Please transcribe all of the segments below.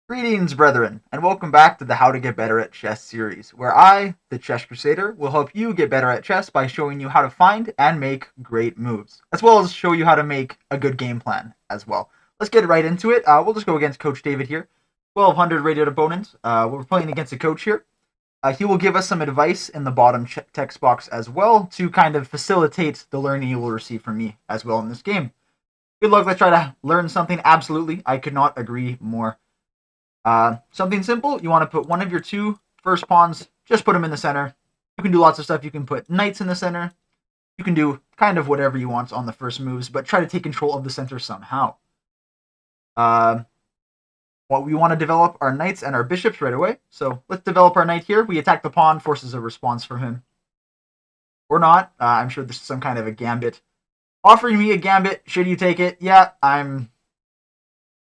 Greetings, brethren, and welcome back to the How to Get Better at Chess series, where I, the Chess Crusader, will help you get better at chess by showing you how to find and make great moves, as well as show you how to make a good game plan as well. Let's get right into it. We'll just go against Coach David here. 1200 rated opponent. We're playing against a coach here. He will give us some advice in the bottom text box as well to kind of facilitate the learning you will receive from me as well in this game. Good luck. Let's try to learn something. Absolutely. I could not agree more. Something simple, you want to put one of your two first pawns, just put them in the center. You can do lots of stuff. You can put knights in the center. You can do kind of whatever you want on the first moves, but try to take control of the center somehow. Well, we want to develop our knights and our bishops right away. So let's develop our knight here. We attack the pawn, forces a response from him. Or not. I'm sure this is some kind of a gambit. Offering me a gambit, should you take it? Yeah,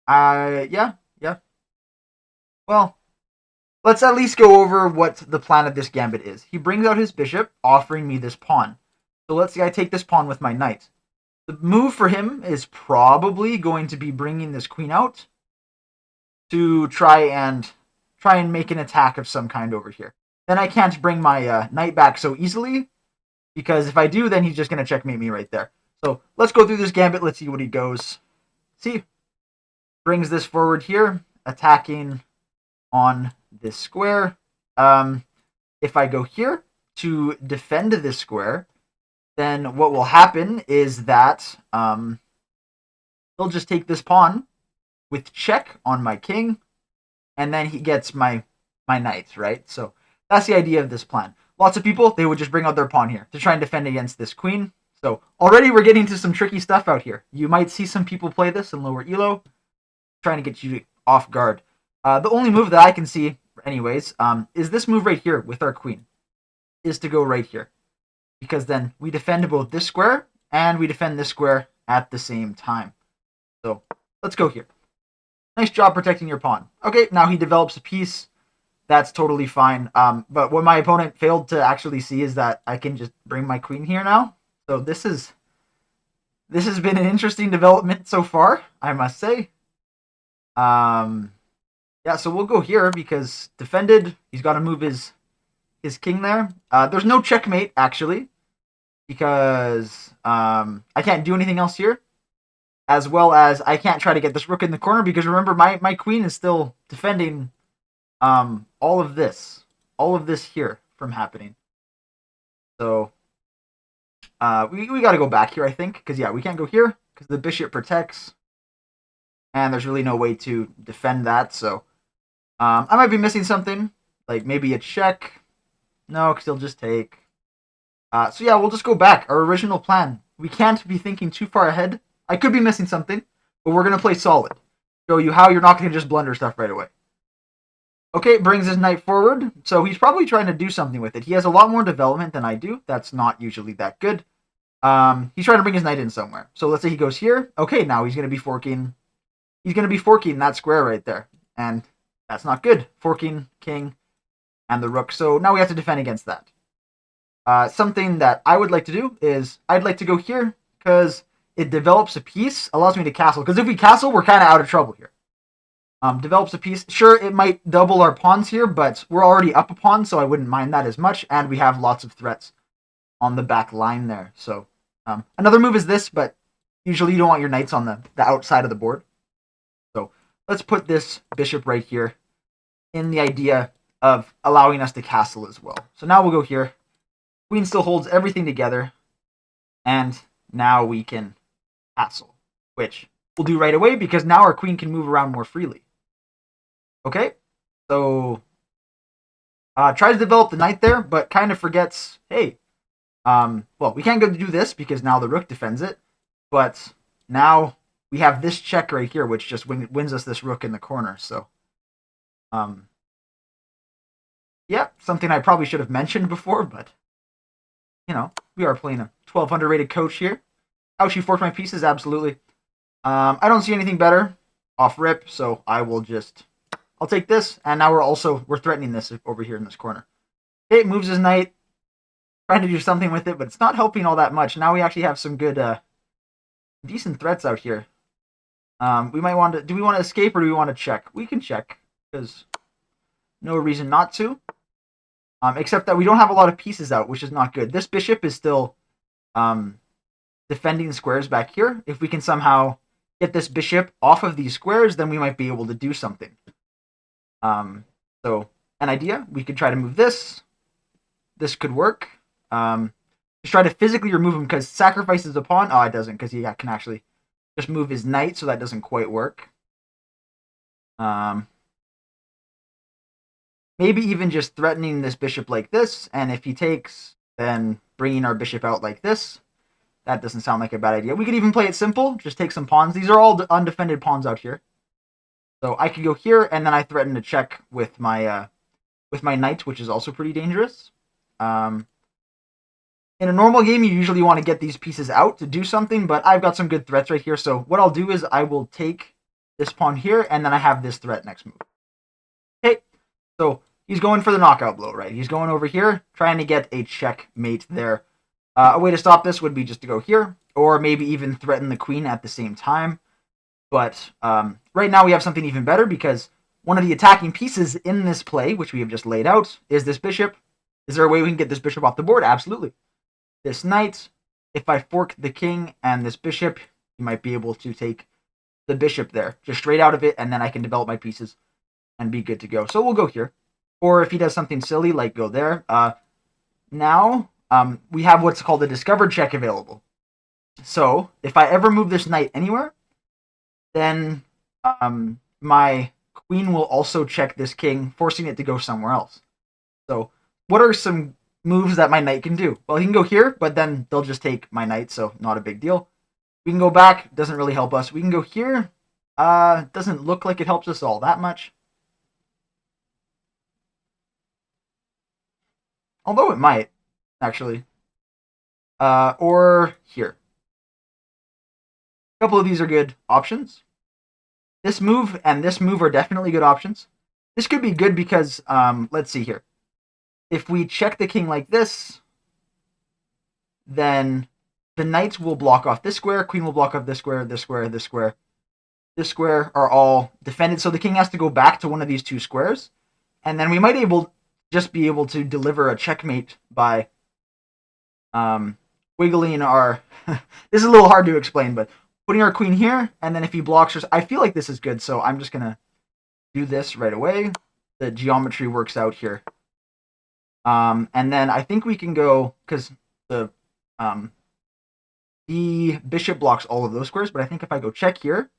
yeah. Well, let's at least go over what the plan of this gambit is. He brings out his bishop, offering me this pawn. So let's say I take this pawn with my knight. The move for him is probably going to be bringing this queen out to try and make an attack of some kind over here. Then I can't bring my knight back so easily, because if I do, then he's just going to checkmate me right there. So let's go through this gambit. Let's see what he goes. See, brings this forward here, attacking on this square. If I go here to defend this square, then what will happen is that he'll just take this pawn with check on my king, and then he gets my knight, right? So that's the idea of this plan. Lots of people, they would just bring out their pawn here to try and defend against this queen. So already we're getting to some tricky stuff out here. You might see some people play this in lower elo, trying to get you off guard. The only move that I can see, anyways, is this move right here with our queen, is to go right here. Because then we defend both this square and we defend this square at the same time. So let's go here. Nice job protecting your pawn. Okay, now he develops a piece. That's totally fine. But what my opponent failed to actually see is that I can just bring my queen here now. So this has been an interesting development so far, I must say. Yeah, so we'll go here because defended. He's got to move his king there. There's no checkmate, actually, because I can't do anything else here. As well as I can't try to get this rook in the corner because remember, my queen is still defending all of this here from happening. So we got to go back here, I think, because, yeah, we can't go here because the bishop protects. And there's really no way to defend that, so I might be missing something, like maybe a check. No, because he'll just take. So yeah, we'll just go back. Our original plan. We can't be thinking too far ahead. I could be missing something, but we're going to play solid. Show you how you're not going to just blunder stuff right away. Okay, brings his knight forward, so he's probably trying to do something with it. He has a lot more development than I do. That's not usually that good. He's trying to bring his knight in somewhere. So let's say he goes here. Okay, now he's going to be forking. He's going to be forking that square right there. And that's not good. Forking king and the rook. So now we have to defend against that. Something that I would like to do is I'd like to go here because it develops a piece, allows me to castle. Because if we castle, we're kind of out of trouble here. Develops a piece. Sure, it might double our pawns here, but we're already up a pawn, so I wouldn't mind that as much. And we have lots of threats on the back line there. So another move is this, but usually you don't want your knights on the outside of the board. So let's put this bishop right here in the idea of allowing us to castle as well. So now we'll go here. Queen still holds everything together. And now we can castle, which we'll do right away because now our queen can move around more freely. Okay, so tries to develop the knight there, but kind of forgets, hey, well, we can't go to do this because now the rook defends it. But now we have this check right here, which just wins us this rook in the corner. So, yeah, something I probably should have mentioned before, but, you know, we are playing a 1200 rated coach here. How she forked my pieces? Absolutely. I don't see anything better off rip, so I'll take this, and now we're threatening this over here in this corner. Okay, moves his knight, trying to do something with it, but it's not helping all that much. Now we actually have some good, decent threats out here. We might want to. Do we want to escape or do we want to check? We can check. because no reason not to. Except that we don't have a lot of pieces out, which is not good. This bishop is still defending squares back here. If we can somehow get this bishop off of these squares, then we might be able to do something. So an idea, we could try to move this. This could work. Just try to physically remove him because sacrifices a pawn. Oh, it doesn't because he can actually just move his knight, so that doesn't quite work. Maybe even just threatening this bishop like this, and if he takes, then bringing our bishop out like this. That doesn't sound like a bad idea. We could even play it simple, just take some pawns. These are all undefended pawns out here. So I could go here, and then I threaten to check with my knight, which is also pretty dangerous. In a normal game, you usually want to get these pieces out to do something, but I've got some good threats right here. So what I'll do is I will take this pawn here, and then I have this threat next move. Okay, so he's going for the knockout blow, right? He's going over here, trying to get a checkmate there. A way to stop this would be just to go here, or maybe even threaten the queen at the same time. But right now we have something even better because one of the attacking pieces in this play, which we have just laid out, is this bishop. Is there a way we can get this bishop off the board? Absolutely. This knight, if I fork the king and this bishop, you might be able to take the bishop there, just straight out of it, and then I can develop my pieces and be good to go. So we'll go here. Or if he does something silly, like go there. Now, we have what's called a discovered check available. So if I ever move this knight anywhere, then my queen will also check this king, forcing it to go somewhere else. So what are some moves that my knight can do? Well, he can go here, but then they'll just take my knight, so not a big deal. We can go back, doesn't really help us. We can go here, doesn't look like it helps us all that much. Although it might, actually. Or here. A couple of these are good options. This move and this move are definitely good options. This could be good because, let's see here. If we check the king like this, then the knights will block off this square, queen will block off this square, this square, this square. This square are all defended, so the king has to go back to one of these two squares, and then we might just be able to deliver a checkmate by wiggling our... This is a little hard to explain, but putting our queen here, and then if he blocks her... I feel like this is good, so I'm just going to do this right away. The geometry works out here. And then I think we can go... Because the bishop blocks all of those squares, but I think if I go check here,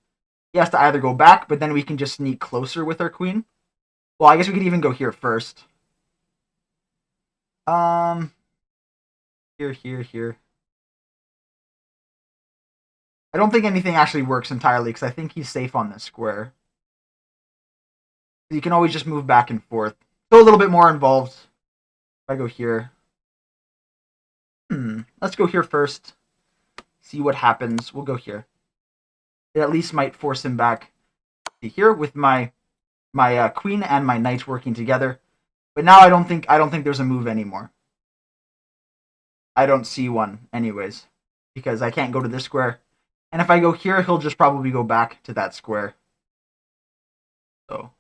he has to either go back, but then we can just sneak closer with our queen. Well, I guess we could even go here first. Here. I don't think anything actually works entirely because I think he's safe on this square. You can always just move back and forth. So a little bit more involved. If I go here. Let's go here first. See what happens. We'll go here. It at least might force him back to here with my queen and my knight working together. But now I don't think there's a move anymore. I don't see one anyways. Because I can't go to this square. And if I go here, he'll just probably go back to that square. So.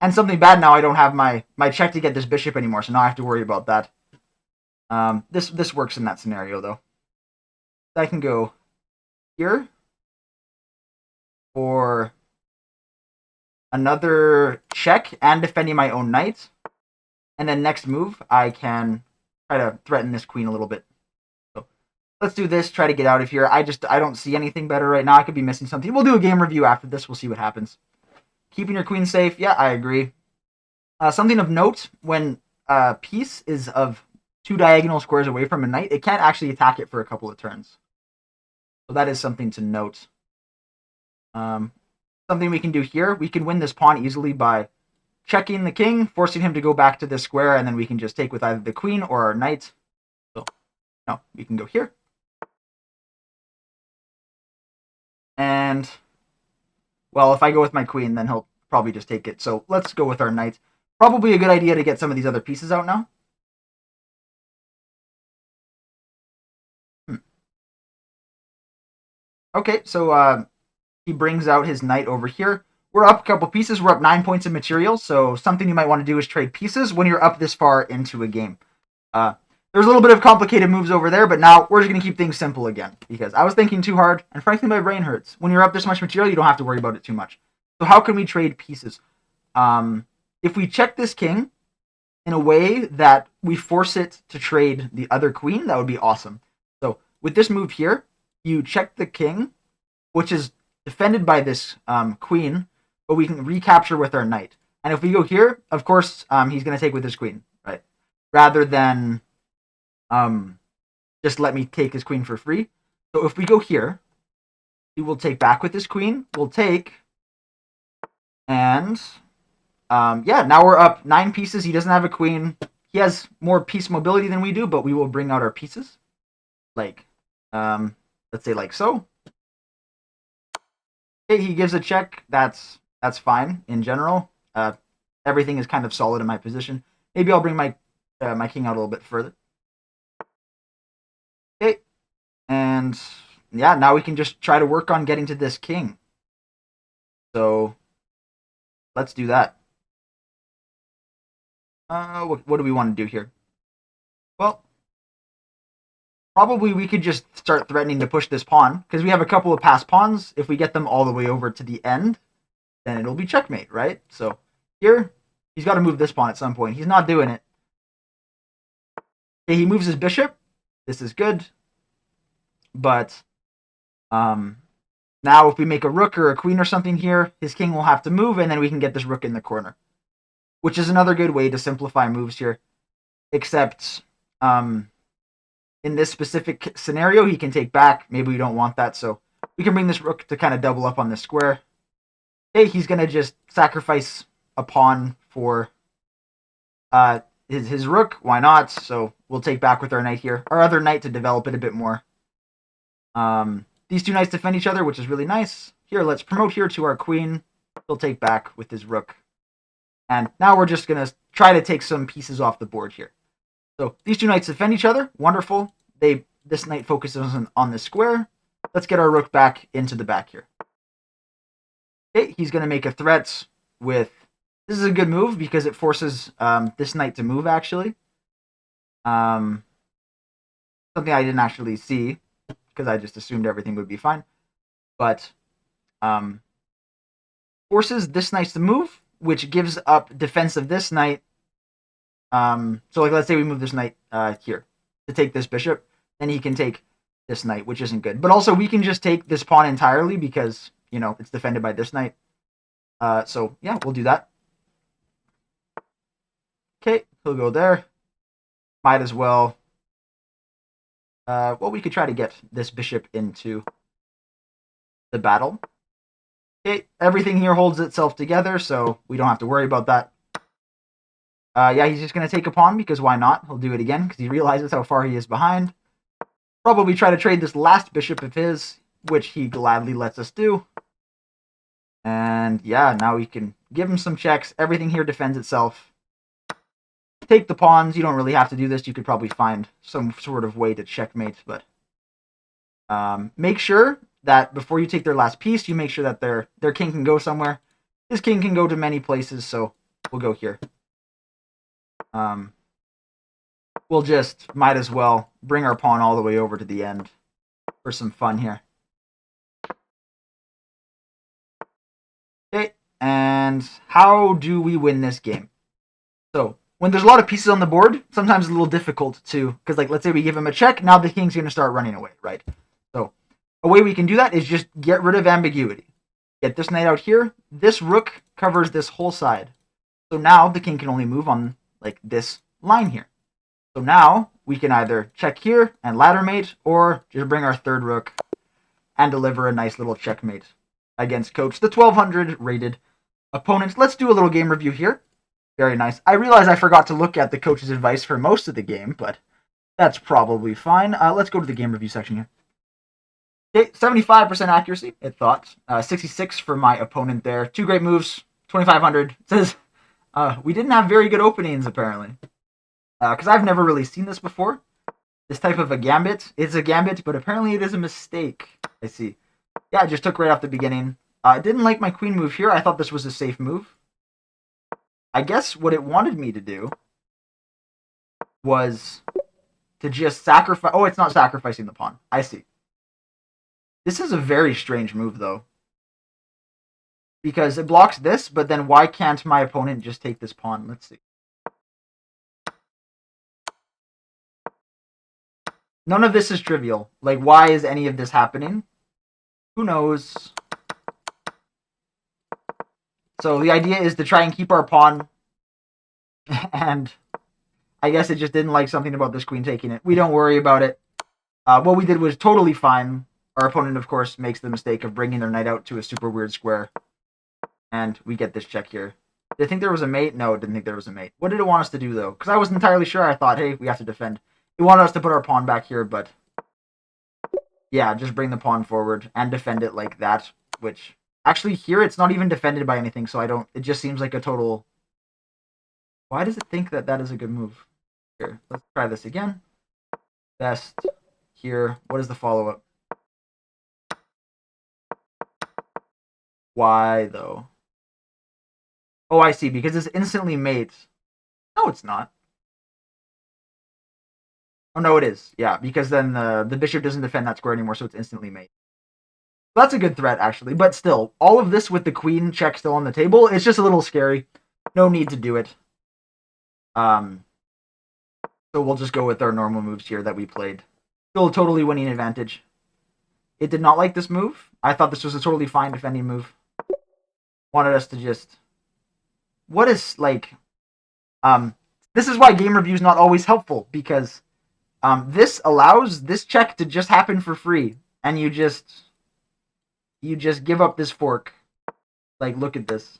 And something bad now, I don't have my check to get this bishop anymore, so now I have to worry about that. This works in that scenario, though. I can go here. For another check and defending my own knight. And then next move, I can try to threaten this queen a little bit. So let's do this, try to get out of here. I don't see anything better right now. I could be missing something. We'll do a game review after this. We'll see what happens. Keeping your queen safe. Yeah, I agree. Something of note, when a piece is of 2 diagonal squares away from a knight, it can't actually attack it for a couple of turns. So that is something to note. Something we can do here, we can win this pawn easily by checking the king, forcing him to go back to this square, and then we can just take with either the queen or our knight. So, no, we can go here. And, well, if I go with my queen, then he'll probably just take it. So let's go with our knight. Probably a good idea to get some of these other pieces out now. Okay, so he brings out his knight over here. we're up a couple pieces. We're up 9 points of material, so something you might want to do is trade pieces when you're up this far into a game. There's a little bit of complicated moves over there, but now we're just going to keep things simple again because I was thinking too hard, and frankly, my brain hurts. When you're up this much material, you don't have to worry about it too much. So how can we trade pieces? If we check this king in a way that we force it to trade the other queen, that would be awesome. So with this move here, you check the king, which is defended by this queen, but we can recapture with our knight. And if we go here, of course, he's going to take with his queen, right? Rather than just let me take his queen for free. So if we go here, he will take back with his queen. We'll take, and yeah, now we're up 9 pieces. He doesn't have a queen. He has more piece mobility than we do, but we will bring out our pieces. Like, let's say like so. Okay, he gives a check. That's fine in general. Everything is kind of solid in my position. Maybe I'll bring my my king out a little bit further. Okay, and yeah, now we can just try to work on getting to this king. So let's do that. What do we want to do here? Well, probably we could just start threatening to push this pawn, because we have a couple of passed pawns. If we get them all the way over to the end, then it'll be checkmate, right? So here, he's got to move this pawn at some point. He's not doing it. Okay, he moves his bishop. This is good. But now if we make a rook or a queen or something here, his king will have to move, and then we can get this rook in the corner, which is another good way to simplify moves here. Except in this specific scenario, he can take back. Maybe we don't want that, so we can bring this rook to kind of double up on this square. Okay, he's going to just sacrifice a pawn for his rook. Why not? So we'll take back with our knight here. Our other knight to develop it a bit more. These two knights defend each other, which is really nice. Here, let's promote here to our queen. He'll take back with his rook. And now we're just going to try to take some pieces off the board here. So these two knights defend each other. Wonderful. This knight focuses on this square. Let's get our rook back into the back here. Okay, he's going to make a threat with... This is a good move because it forces this knight to move, actually. Something I didn't actually see, because I just assumed everything would be fine. But forces this knight to move, which gives up defense of this knight. So like, let's say we move this knight here to take this bishop, then he can take this knight, which isn't good. But also we can just take this pawn entirely because, you know, it's defended by this knight. So yeah, we'll do that. Okay, he'll go there. Might as well. Well, we could try to get this bishop into the battle. Okay, everything here holds itself together, so we don't have to worry about that. Yeah, he's just going to take a pawn, because why not? He'll do it again, because he realizes how far he is behind. Probably try to trade this last bishop of his, which he gladly lets us do. And yeah, now we can give him some checks. Everything here defends itself. Take the pawns. You don't really have to do this. You could probably find some sort of way to checkmate, but make sure that before you take their last piece, you make sure that their king can go somewhere. His king can go to many places, so we'll go here. We'll just might as well bring our pawn all the way over to the end for some fun here. Okay, and how do we win this game? So when there's a lot of pieces on the board, sometimes it's a little difficult to, because like, let's say we give him a check, now the king's going to start running away, right? So a way we can do that is just get rid of ambiguity. Get this knight out here. This rook covers this whole side. So now the king can only move on like this line here. So now we can either check here and ladder mate, or just bring our third rook and deliver a nice little checkmate against Coach, the 1200 rated opponent. Let's do a little game review here. Very nice. I realize I forgot to look at the coach's advice for most of the game, but that's probably fine. Let's go to the game review section here. Okay, 75% accuracy, it thought. 66 for my opponent there. 2 great moves, 2500. It says we didn't have very good openings, apparently. Because I've never really seen this before. This type of a gambit. It's a gambit, but apparently it is a mistake. I see. Yeah, it just took right off the beginning. I didn't like my queen move here. I thought this was a safe move. I guess what it wanted me to do was to just sacrifice... Oh, it's not sacrificing the pawn. I see. This is a very strange move, though. Because it blocks this, but then why can't my opponent just take this pawn? Let's see. None of this is trivial. Like, why is any of this happening? Who knows? So the idea is to try and keep our pawn. And I guess it just didn't like something about this queen taking it. We don't worry about it. What we did was totally fine. Our opponent, of course, makes the mistake of bringing their knight out to a super weird square. And we get this check here. Did it think there was a mate? No, it didn't think there was a mate. What did it want us to do, though? Because I wasn't entirely sure. I thought, hey, we have to defend. It wanted us to put our pawn back here, but... yeah, just bring the pawn forward and defend it like that. Which, actually, here it's not even defended by anything, so I don't... It just seems like a total... Why does it think that that is a good move? Here, let's try this again. Best. Here. What is the follow-up? Why, though? Oh, I see. Because it's instantly mate. No, it's not. Oh, no, it is. Yeah, because then the bishop doesn't defend that square anymore, so it's instantly mate. That's a good threat, actually. But still, all of this with the queen check still on the table, it's just a little scary. No need to do it. So we'll just go with our normal moves here that we played. Still a totally winning advantage. It did not like this move. I thought this was a totally fine defending move. Wanted us to just... What is, like... This is why game review is not always helpful, because this allows this check to just happen for free. And you just give up this fork. Like, look at this.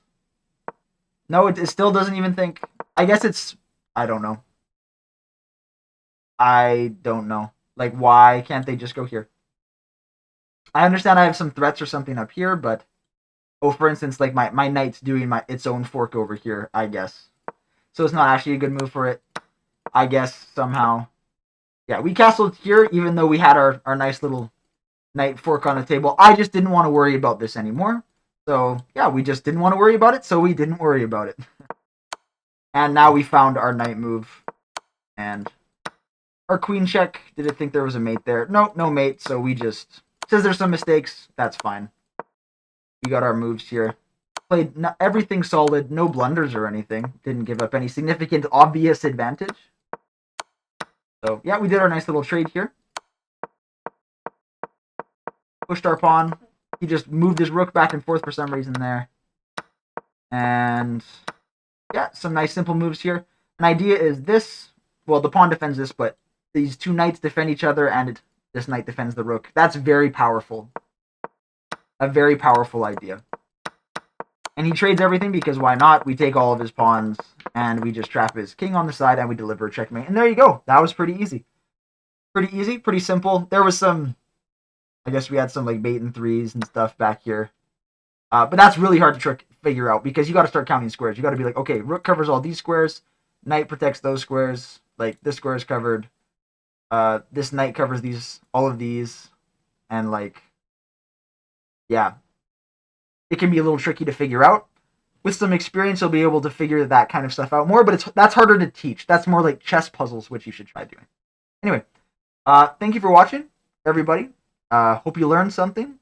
No, it still doesn't even think... I guess it's... I don't know. I don't know. Like, why can't they just go here? I understand I have some threats or something up here, but... Oh, for instance, like, my knight's doing its own fork over here, I guess. So it's not actually a good move for it. I guess, somehow. Yeah, we castled here, even though we had our nice little knight fork on the table. I just didn't want to worry about this anymore. So, yeah, we just didn't want to worry about it, so we didn't worry about it. And now we found our knight move. And our queen check. Did it think there was a mate there? Nope, no mate, so we just... Says there's some mistakes. That's fine. We got our moves here. Played everything solid. No blunders or anything. Didn't give up any significant obvious advantage. So, yeah, we did our nice little trade here. Pushed our pawn. He just moved his rook back and forth for some reason there. And... yeah, some nice simple moves here. An idea is this. Well, the pawn defends this, but these two knights defend each other, and this knight defends the rook. That's very powerful. A very powerful idea. And he trades everything because why not? We take all of his pawns, and we just trap his king on the side, and we deliver a checkmate. And there you go. That was pretty easy. Pretty easy, pretty simple. There was some... I guess we had some like bait and threes and stuff back here. But that's really hard to figure out because you got to start counting squares. You got to be like, okay, rook covers all these squares. Knight protects those squares. Like, this square is covered. This knight covers all of these. And, like... yeah. It can be a little tricky to figure out. With some experience, you'll be able to figure that kind of stuff out more, but that's harder to teach. That's more like chess puzzles, which you should try doing. Anyway, thank you for watching, everybody. Hope you learned something.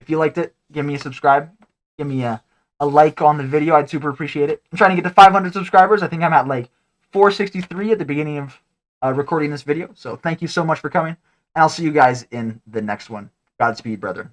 If you liked it, give me a subscribe. Give me a like on the video. I'd super appreciate it. I'm trying to get to 500 subscribers. I think I'm at like 463 at the beginning of recording this video. So thank you so much for coming, and I'll see you guys in the next one. Godspeed, brethren.